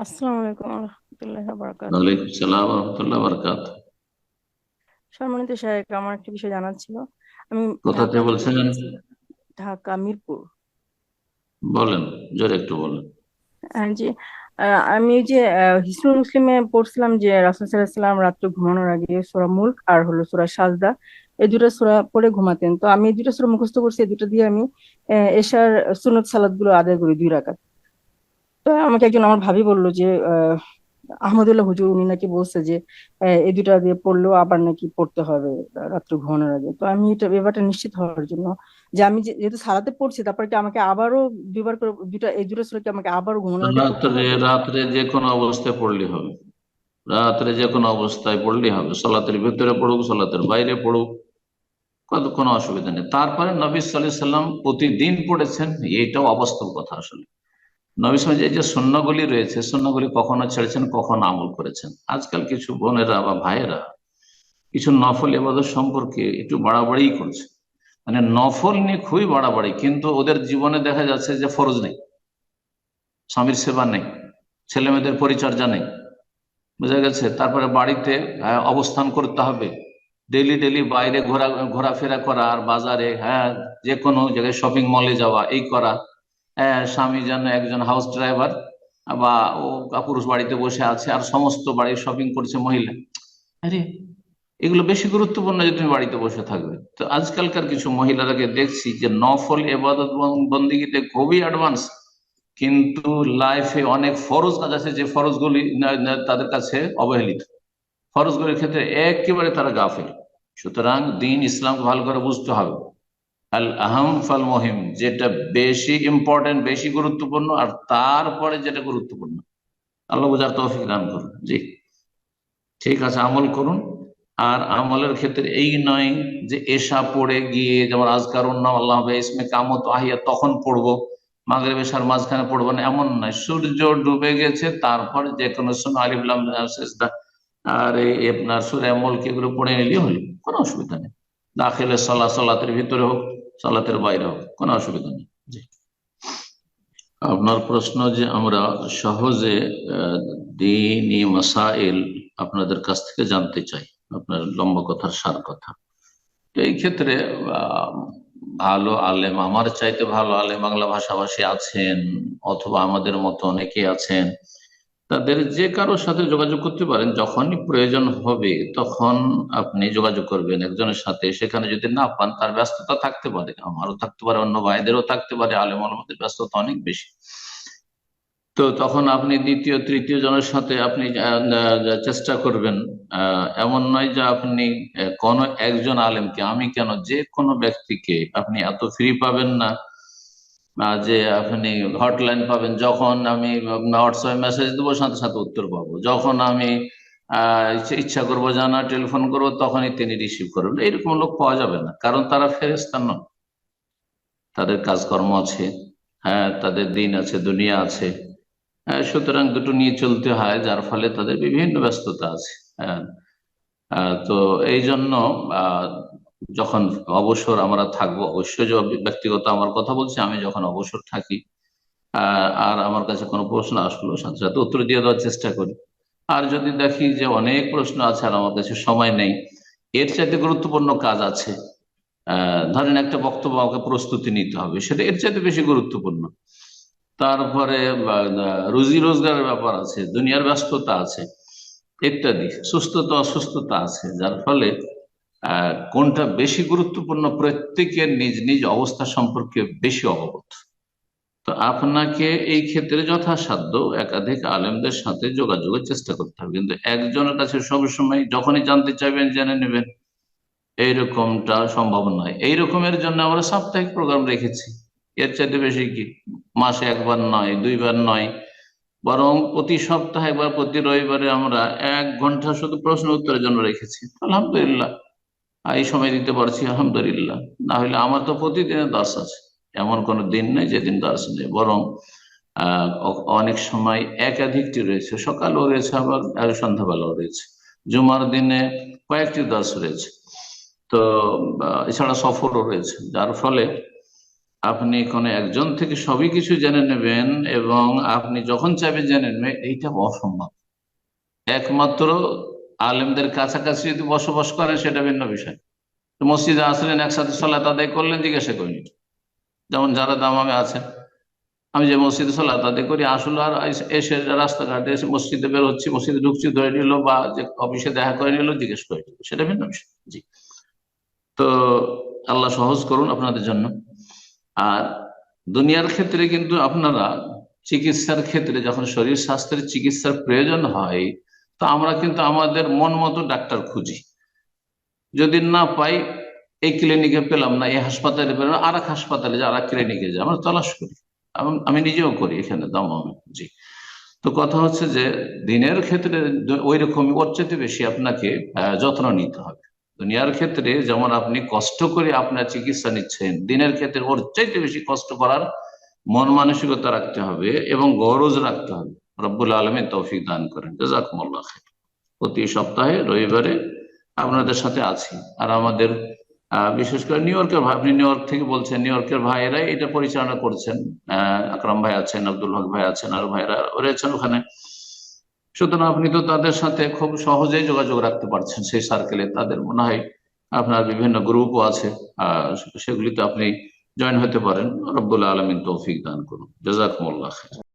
আসসালামু আলাইকুম রহমতুল্লাহ বারাকাত। ওয়ালাইকুম সালাম রহমতুল্লাহ বরকাত। সম্মানিত সাহেব, আমার একটা বিষয় জানার ছিল। আমি কোথা ঢাকা থেকে থেকে বলছেন? বলছি। ঢাকা মিরপুর। বলেন, জোরে একটু বলেন। জি। আমি ওই যে হিসনুল মুসলিমে পড়ছিলাম যে রাসূল সাল্লাল্লাহু আলাইহি ওয়াসাল্লাম রাত্রে ঘুমানোর আগে সূরা মুলক আর হলো সূরা সাজদা, এই দুটো সূরা পড়ে ঘুমাতেন। তো আমি এই দুটো সূরা মুখস্থ করছি, এই দুটো দিয়ে আমি এশার সুন্নত সালাত গুলো আদায় করি 2 রাকাত। তো আমাকে একজন আমার ভাবি বললো যে আহমদুল্লাহ হুজুর উনি নাকি বলছে যে এই দুটা দিয়ে পড়লেও আবার নাকি পড়তে হবে রাত্রে ঘুমানোর আগে। তো আমি এটা ব্যাপারটা নিশ্চিত হওয়ার জন্য যে আমি যেহেতু সালাতে পড়ছি, তারপরে কি আমাকে আবারও 2বার করে এই দুটো সূরা কি আমাকে আবারও ঘুমানোর আগে পড়তে রাত্রে হবে? রাত্রে যে কোনো অবস্থায় পড়লে হবে। রাত্রে যে কোনো অবস্থায় পড়লে হবে, সালাতের ভিতরে পড়ুক, সালাতের বাইরে পড়ুক, কোনো অসুবিধা নেই। তারপরে নবী সাল্লাল্লাহু আলাইহি সাল্লাম প্রতিদিন পড়েছেন, এটাও অবাস্তব কথা। আসলে নবী সাল্লাল্লাহু আলাইহি সাল্লাম যে সুন্নাহগুলি রয়েছে, সুন্নাহগুলি কখনো ছেড়েছেন, কখনো আমল করেছেন। আজকাল কিছু বোনেরা বা ভাইয়েরা কিছু নফল ইবাদত সম্পর্কে একটু বাড়াবাড়ি করছে। মানে নফল নিয়ে খুবই বাড়াবাড়ি, কিন্তু ওদের জীবনে দেখা যাচ্ছে যে ফরজ নেই, স্বামীর সেবা নেই, ছেলে মেয়েদের পরিচর্যা নেই, বুঝা গেছে। তারপরে বাড়িতে অবস্থান করতে হবে, ডেলি ডেলি বাইরে ঘোরাফেরা করা, আর বাজারে, যে কোনো জায়গায় শপিং মলে যাওয়া, এই করা। স্বামী যেন একজন হাউস ড্রাইভার, বা ও পুরুষ বাড়িতে বসে আছে আর সমস্ত বাড়ির শপিং করছে মহিলা। আরে, এগুলো বেশি গুরুত্বপূর্ণ যে তুমি বাড়িতে বসে থাকবে? তো আজকালকার কিছু মহিলারাকে দেখছি যে নফল এবাদত বন্দিগিতে খুবই অ্যাডভান্স, কিন্তু লাইফে অনেক ফরজ কাজ আছে যে ফরজগুলি তাদের কাছে অবহেলিত। ফরজগুলির ক্ষেত্রে একেবারে তারা গাফিল। সুতরাং দিন ইসলামকে ভালো করে বুঝতে হবে। আল আহম ফাল মহিম, যেটা বেশি ইম্পর্টেন্ট, বেশি গুরুত্বপূর্ণ, আর তারপরে যেটা গুরুত্বপূর্ণ। আল্লাহ বুঝার তৌফিক দান করুন। জি, ঠিক আছে, আমল করুন। আর আমলের ক্ষেত্রে এই নয় যে এশা পড়ে গিয়ে যেমন আজকার নাম আল্লাহ ইসমে কামত আহিয়া তখন পড়বো, মাগরিব এশার মাঝখানে পড়বো না, এমন নয়। সূর্য ডুবে গেছে তারপর যে কোনো সময় আলিফ লাম সেজদা আর এই আপনার সূরা মুলক এগুলো পড়ে নিলে হলো, কোনো অসুবিধা নেই। দাখিলে সালাতের ভিতরে হোক, সালাতের বাইরে হোক, কোনো অসুবিধা নেই। জি। আপনার প্রশ্ন যে আমরা সহজে দ্বীনি মাসাইল আপনাদের কাছ থেকে জানতে চাই, আপনার লম্বা কথার সার কথা। তো এই ক্ষেত্রে আহ, ভালো আলেম, আমার চাইতে ভালো আলেম বাংলা ভাষাভাষী আছেন, অথবা আমাদের মতো অনেকে আছেন। তাদের যে কারোর সাথে যোগাযোগ করতে পারেন, যখনই প্রয়োজন হবে তখন আপনি যোগাযোগ করবেন একজনের সাথে। সেখানে যদি না পান, তার ব্যস্ততা থাকতে পারে, আমারও থাকতে পারে, অন্য ভাইদেরও থাকতে পারে, আলেম ওলামাদের ব্যস্ততা অনেক বেশি। তো তখন আপনি দ্বিতীয় তৃতীয় জনের সাথে আপনি চেষ্টা করবেন। এমন নয় যে আপনি কোনো একজন আলেমকে, আমি কেন, যে কোনো ব্যক্তিকে আপনি এত ফ্রি পাবেন না যে আপনি হটলাইন পাবেন। যখন আমি হোয়াটসঅ্যাপে মেসেজ দেবো সাথে সাথে উত্তর পাবো, যখন আমি ইচ্ছা করবো জানা টেলিফোন করবো তখনই তিনি রিসিভ করবেন, এরকম লোক পাওয়া যাবে না। কারণ তারা ফেরেশতা নন, তাদের কাজকর্ম আছে, তাদের দিন আছে, দুনিয়া আছে। সুতরাং দুটো নিয়ে চলতে হয়, যার ফলে তাদের বিভিন্ন ব্যস্ততা আছে। হ্যাঁ। তো এই জন্য আহ, যখন অবসর আমরা থাকবো, অবশ্যই যে ব্যক্তিগত আমার কথা বলছি, আমি যখন অবসর থাকি আর আমার কাছে কোনো প্রশ্ন আসলো, সাথে সাথে উত্তর দিয়ে দেওয়ার চেষ্টা করি। আর যদি দেখি যে অনেক প্রশ্ন আছে আর আমার কাছে সময় নেই, এর চাইতে গুরুত্বপূর্ণ কাজ আছে, ধরেন একটা বক্তব্য আমাকে প্রস্তুতি নিতে হবে, সেটা এর চাইতে বেশি গুরুত্বপূর্ণ। তারপরে রুজি রোজগারের ব্যাপার আছে, দুনিয়ার ব্যস্ততা আছে, ইত্যাদি, সুস্থতা অসুস্থতা আছে, যার ফলে কোনটা বেশি গুরুত্বপূর্ণ প্রত্যেকের নিজ নিজ অবস্থা সম্পর্কে বেশি অবগত। তো আপনাকে এই ক্ষেত্রে যথাসাধ্য একাধিক আলেমদের সাথে যোগাযোগের চেষ্টা করতে হবে, কিন্তু একজনের কাছে সবসময় যখনই জানতে চাইবেন জেনে নেবেন, এইরকমটা সম্ভব নয়। এই রকমের জন্য আমরা সাপ্তাহিক প্রোগ্রাম রেখেছি। এর চাইতে বেশি কি, মাসে একবার নয়, দুইবার নয়, বরং প্রতি সপ্তাহে একবার, প্রতি রবিবারে আমরা 1 ঘন্টা শুধু প্রশ্ন উত্তরের জন্য রেখেছি। আলহামদুলিল্লাহ, এই সময় দিতে পারছি, আলহামদুলিল্লাহ। না হলে আমার তো প্রতিদিনের দাস আছে, এমন কোনো দিন নেই যেদিন দাস নেই। বরং অনেক সময় একাধিকটি রয়েছে, সকালেও রয়েছে, আবার সন্ধ্যাবেলাও রয়েছে। জুমার দিনে কয়েকটি দাস রয়েছে। তো এছাড়া সফরও রয়েছে, যার ফলে আপনি কোনো একজন থেকে সবই কিছু জেনে নেবেন এবং আপনি যখন চাইবেন জেনে নেবেন, এইটা অসম্ভব। একমাত্র আলেমদের কাছাকাছি যদি বসবাস করেন সেটা ভিন্ন বিষয়। তো মসজিদে আসলেন, একসাথে সালাত আদায় করলেন, জিজ্ঞাসা করিনি। যেমন যারা দামামে আছেন, আমি যে মসজিদে সালাত আদায় করি, আসলে আর এসে রাস্তাঘাটে এসে মসজিদে বের হচ্ছি, মসজিদে ঢুকছি, ধরে নিল, বা যে অফিসে দেখা করে নিল, জিজ্ঞেস করে নিল, সেটা ভিন্ন বিষয়। জি। তো আল্লাহ সহজ করুন আপনাদের জন্য। আর দুনিয়ার ক্ষেত্রে কিন্তু আপনারা চিকিৎসার ক্ষেত্রে যখন শরীর স্বাস্থ্যের চিকিৎসার প্রয়োজন হয়, তো আমরা কিন্তু আমাদের মন মতো ডাক্তার খুঁজি। যদি না পাই, এই ক্লিনিকে পেলাম না, এই হাসপাতালে পেলাম না, আর এক হাসপাতালে যা, আর এক ক্লিনিকে যা, আমরা তলাশ করি। আমি নিজেও করি এখানে দমদমে। জি। তো কথা হচ্ছে যে দিনের ক্ষেত্রে ওই রকমই, ওর চাইতে বেশি আপনাকে যত্ন নিতে হবে। দুনিয়ার ক্ষেত্রে যেমন আপনি কষ্ট করে আপনার চিকিৎসা নিচ্ছেন, দিনের ক্ষেত্রে ওর চাইতে বেশি কষ্ট করার মন মানসিকতা রাখতে হবে এবং গরজ রাখতে হবে। রব্বুল আলমীর তৌফিক দান করেন। জাযাকুমুল্লাহ খাইর। প্রতি সপ্তাহে রবিবারে আপনাদের সাথে আছি। আর আমাদের বিশেষ করে নিউ ইয়র্কের ভাই, আপনি নিউ ইয়র্ক থেকে বলছেন, নিউ ইয়র্কের ভাইয়েরাই এটা পরিচালনা করছেন। আকরাম ভাই আছেন, আব্দুল হক ভাই আছেন, আর ভাইরা রয়েছেন ওখানে। সুতরাং আপনি তো তাদের সাথে খুব সহজেই যোগাযোগ রাখতে পারছেন। সেই সার্কেলে তাদের মনে হয় আপনার বিভিন্ন গ্রুপও আছে, সেগুলিতে আপনি জয়েন হতে পারেন। রব্বুল আলমিন তৌফিক দান করুন। জাযাকুমুল্লাহ খাইর।